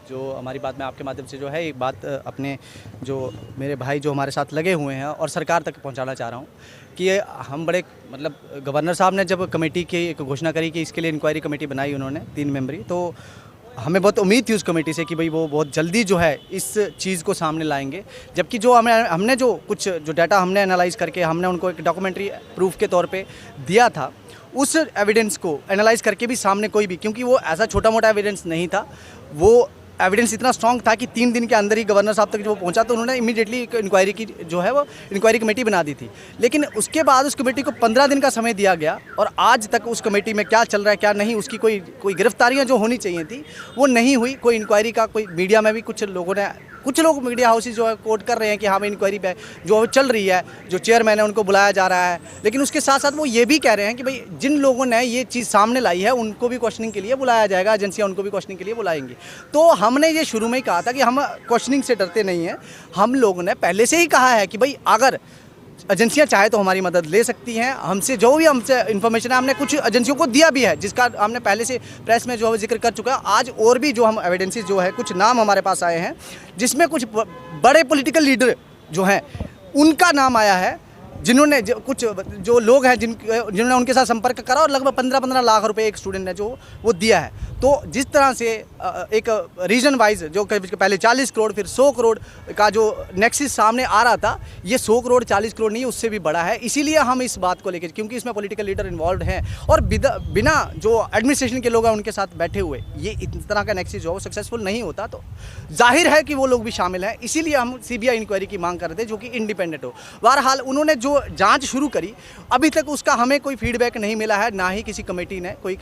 जो हमारी बात मैं आपके माध्यम से जो है एक बात अपने जो मेरे भाई जो हमारे साथ लगे हुए हैं और सरकार तक पहुंचाना चाह रहा हूं कि ये हम बड़े मतलब गवर्नर साहब ने जब कमेटी की एक घोषणा करी कि इसके लिए इंक्वायरी कमेटी बनाई उन्होंने 3 मेंबरी, तो हमें बहुत उम्मीद थी उस कमेटी से कि भाई वो बहुत जल्दी जो है इस चीज़ को सामने लाएंगे। जबकि जो हमने जो कुछ जो डाटा हमने एनालाइज़ करके हमने उनको एक डॉक्यूमेंट्री प्रूफ के तौर पे दिया था, उस एविडेंस को एनालाइज़ करके भी सामने कोई भी, क्योंकि वो ऐसा छोटा मोटा एविडेंस नहीं था, वो एविडेंस इतना स्ट्रॉन्ग था कि 3 दिन के अंदर ही गवर्नर साहब तक जो पहुंचा तो उन्होंने इमीडिएटली एक इंक्वायरी की जो है वो इंक्वायरी कमेटी बना दी थी। लेकिन उसके बाद उस कमेटी को 15 दिन का समय दिया गया और आज तक उस कमेटी में क्या चल रहा है क्या नहीं, उसकी कोई गिरफ्तारियां जो होनी चाहिए थी वो नहीं हुई। कोई इंक्वायरी का कोई मीडिया में भी कुछ लोग मीडिया हाउसेज जो है कोट कर रहे हैं कि हाँ भाई इंक्वायरी पे जो चल रही है, जो चेयरमैन है उनको बुलाया जा रहा है, लेकिन उसके साथ साथ वो ये भी कह रहे हैं कि भाई जिन लोगों ने ये चीज़ सामने लाई है उनको भी क्वेश्चनिंग के लिए बुलाया जाएगा, एजेंसियाँ उनको भी क्वेश्चनिंग के लिए बुलाएंगी। तो हमने ये शुरू में ही कहा था कि हम क्वेश्चनिंग से डरते नहीं हैं। हम लोगों ने पहले से ही कहा है कि भाई अगर एजेंसियां चाहे तो हमारी मदद ले सकती हैं, हमसे जो भी हमसे इन्फॉर्मेशन है हमने कुछ एजेंसियों को दिया भी है, जिसका हमने पहले से प्रेस में जो है जिक्र कर चुका है। आज और भी जो हम एविडेंसेस जो है कुछ नाम हमारे पास आए हैं जिसमें कुछ बड़े पॉलिटिकल लीडर जो हैं उनका नाम आया है, जिन्होंने कुछ जो लोग हैं जिन्होंने उनके साथ संपर्क करा और लगभग 15-15 लाख रुपए एक स्टूडेंट ने जो वो दिया है। तो जिस तरह से एक रीजन वाइज जो पहले 40 करोड़ फिर 100 करोड़ का जो नेक्सिस सामने आ रहा था, ये 100 करोड़ 40 करोड़ नहीं, उससे भी बड़ा है। इसीलिए हम इस बात को लेकर, क्योंकि इसमें पॉलिटिकल लीडर इन्वॉल्व हैं और बिना जो एडमिनिस्ट्रेशन के लोग हैं उनके साथ बैठे हुए ये इस तरह का नेक्सिस जो सक्सेसफुल नहीं होता, तो जाहिर है कि वो लोग भी शामिल हैं। इसीलिए हम सीबीआई इंक्वायरी की मांग कर रहे थे जो कि इंडिपेंडेंट हो। बहरहाल उन्होंने जो जांच शुरू करी अभी तक उसका हमें कोई फीडबैक नहीं मिला है, ना ही किसी कमेटी ने कोई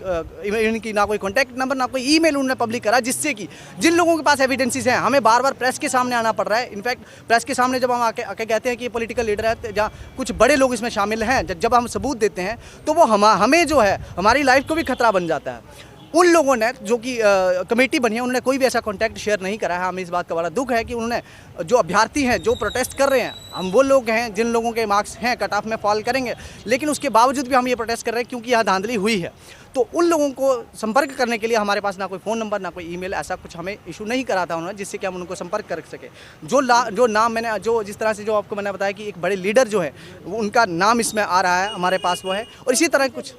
इनकी ना कोई कॉन्टैक्ट नंबर ना कोई ईमेल उन्होंने पब्लिक करा, जिससे कि जिन लोगों के पास एविडेंसेस हैं हमें बार बार प्रेस के सामने आना पड़ रहा है। इनफैक्ट प्रेस के सामने जब हम आके कहते हैं कि ये पॉलिटिकल लीडर है या कुछ बड़े लोग इसमें शामिल हैं, जब हम सबूत देते हैं तो वो हमें जो है हमारी लाइफ को भी खतरा बन जाता है। उन लोगों ने जो कि कमेटी बनी है उन्होंने कोई भी ऐसा कॉन्टैक्ट शेयर नहीं करा है। हमें इस बात का बड़ा दुख है कि उन्होंने जो अभ्यर्थी हैं जो प्रोटेस्ट कर रहे हैं, हम वो लोग हैं जिन लोगों के मार्क्स हैं कट ऑफ में फॉल करेंगे, लेकिन उसके बावजूद भी हम ये प्रोटेस्ट कर रहे हैं क्योंकि यहाँ धांधली हुई है। तो उन लोगों को संपर्क करने के लिए हमारे पास ना कोई फ़ोन नंबर ना कोई ईमेल ऐसा कुछ हमें इशू नहीं करा था उन्होंने, जिससे कि हम उनको संपर्क कर सके। जो नाम मैंने जिस तरह से जो आपको मैंने बताया कि एक बड़े लीडर जो है उनका नाम इसमें आ रहा है हमारे पास वो है, और इसी तरह कुछ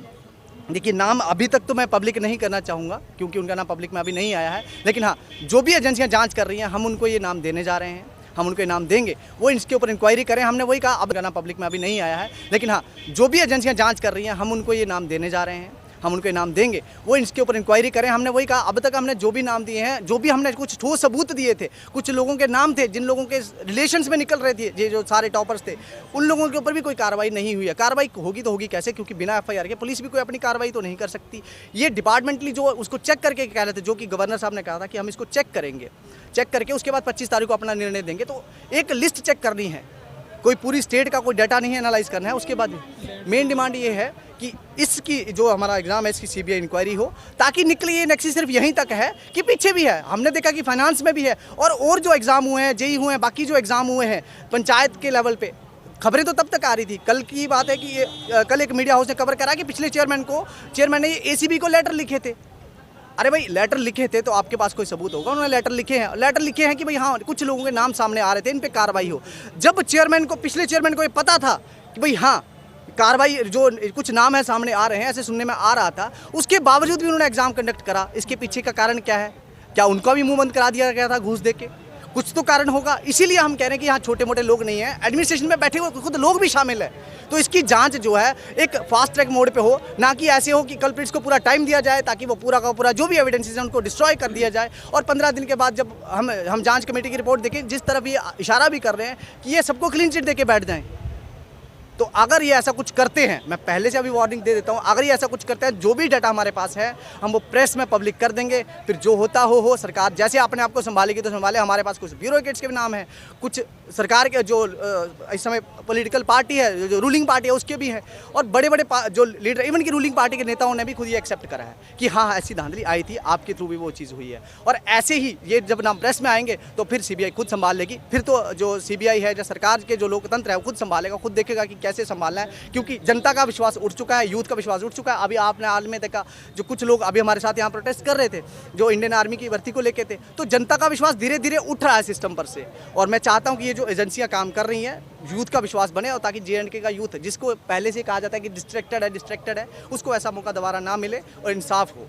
देखिए नाम अभी तक तो मैं पब्लिक नहीं करना चाहूँगा क्योंकि उनका नाम पब्लिक में अभी नहीं आया है, लेकिन हाँ जो भी एजेंसियाँ जांच कर रही हैं हम उनको ये नाम देने जा रहे हैं, हम उनको नाम देंगे, वो इसके ऊपर इंक्वायरी करें। हमने वही कहा, अब नाम पब्लिक में अभी नहीं आया है, लेकिन हाँ जो भी एजेंसियाँ जांच कर रही हैं हम उनको ये नाम देने जा रहे हैं, हम उनको नाम देंगे, वो इसके ऊपर इंक्वायरी करें। हमने वही कहा, अब तक हमने जो भी नाम दिए हैं, जो भी हमने कुछ ठोस सबूत दिए थे, कुछ लोगों के नाम थे जिन लोगों के रिलेशंस में निकल रहे थे, ये जो सारे टॉपर्स थे, उन लोगों के ऊपर भी कोई कार्रवाई नहीं हुई है। कार्रवाई होगी तो होगी कैसे, क्योंकि बिना एफआईआर के पुलिस भी कोई अपनी कार्रवाई तो नहीं कर सकती। ये डिपार्टमेंटली जो उसको चेक करके कह रहे थे, जो कि गवर्नर साहब ने कहा था कि हम इसको चेक करेंगे, चेक करके उसके बाद 25 तारीख को अपना निर्णय देंगे। तो एक लिस्ट चेक करनी है, कोई पूरी स्टेट का कोई डाटा नहीं एनालाइज करना है। उसके बाद मेन डिमांड ये है कि इसकी जो हमारा एग्जाम है इसकी सीबीआई इंक्वायरी हो, ताकि निकले ये नेक्सिस सिर्फ यहीं तक है कि पीछे भी है। हमने देखा कि फाइनेंस में भी है और जो एग्जाम हुए हैं, जेई हुए हैं, बाकी जो एग्जाम हुए हैं पंचायत के लेवल पे, खबरें तो तब तक आ रही थी। कल की बात है कि कल एक मीडिया हाउस ने खबर करा कि पिछले चेयरमैन ने एसीबी को लेटर लिखे थे। अरे भाई लेटर लिखे थे तो आपके पास कोई सबूत होगा, उन्होंने लेटर लिखे हैं कि भाई हाँ कुछ लोगों के नाम सामने आ रहे थे, इन पे कार्रवाई हो। जब पिछले चेयरमैन को ये पता था कि भाई हाँ कार्रवाई जो कुछ नाम है सामने आ रहे हैं, ऐसे सुनने में आ रहा था, उसके बावजूद भी उन्होंने एग्जाम कंडक्ट करा। इसके पीछे का कारण क्या है? क्या उनका भी मुंह बंद करा दिया गया था घूस दे के? कुछ तो कारण होगा। इसीलिए हम कह रहे हैं कि यहाँ छोटे मोटे लोग नहीं हैं, एडमिनिस्ट्रेशन में बैठे हुए खुद लोग भी शामिल हैं। तो इसकी जांच जो है एक फास्ट ट्रैक मोड पे हो, ना कि ऐसे हो कि कल्प्रिट्स को पूरा टाइम दिया जाए ताकि वो पूरा का पूरा जो भी एविडेंसेस हैं उनको डिस्ट्रॉय कर दिया जाए, और 15 दिन के बाद जब हम जांच कमेटी की रिपोर्ट देखें, जिस तरफ ये इशारा भी कर रहे हैं कि ये सबको क्लीन चिट दे के बैठ जाएँ। तो अगर ये ऐसा कुछ करते हैं, मैं पहले से अभी वार्निंग दे देता हूँ, अगर ये ऐसा कुछ करते हैं, जो भी डाटा हमारे पास है हम वो प्रेस में पब्लिक कर देंगे। फिर जो होता हो सरकार जैसे अपने आप को संभालेगी तो संभाले। हमारे पास कुछ ब्यूरोक्रेट्स के भी नाम हैं, कुछ सरकार के जो इस समय पॉलिटिकल पार्टी है, जो रूलिंग पार्टी है उसके भी हैं, और बड़े बड़े जो लीडर, इवन की रूलिंग पार्टी के नेताओं ने भी खुद ये एक्सेप्ट करा है कि हाँ ऐसी धांधली आई थी, आपके थ्रू भी वो चीज़ हुई है। और ऐसे ही ये जब नाम प्रेस में आएंगे तो फिर सीबीआई खुद संभाल लेगी। फिर तो जो सीबीआई है, जो सरकार के जो लोकतंत्र है वो खुद संभालेगा, खुद देखेगा कि कैसे संभालना है, क्योंकि जनता का विश्वास उठ चुका है, यूथ का विश्वास उठ चुका है। अभी आपने हाल में देखा जो कुछ लोग अभी हमारे साथ यहाँ प्रोटेस्ट कर रहे थे, जो इंडियन आर्मी की भर्ती को लेके थे, तो जनता का विश्वास धीरे धीरे उठ रहा है सिस्टम पर से। और मैं चाहता हूँ कि ये जो एजेंसियाँ काम कर रही हैं, यूथ का विश्वास बने, और ताकि JNK का यूथ जिसको पहले से कहा जाता है कि डिस्ट्रैक्टेड है, उसको ऐसा मौका दोबारा ना मिले और इंसाफ हो।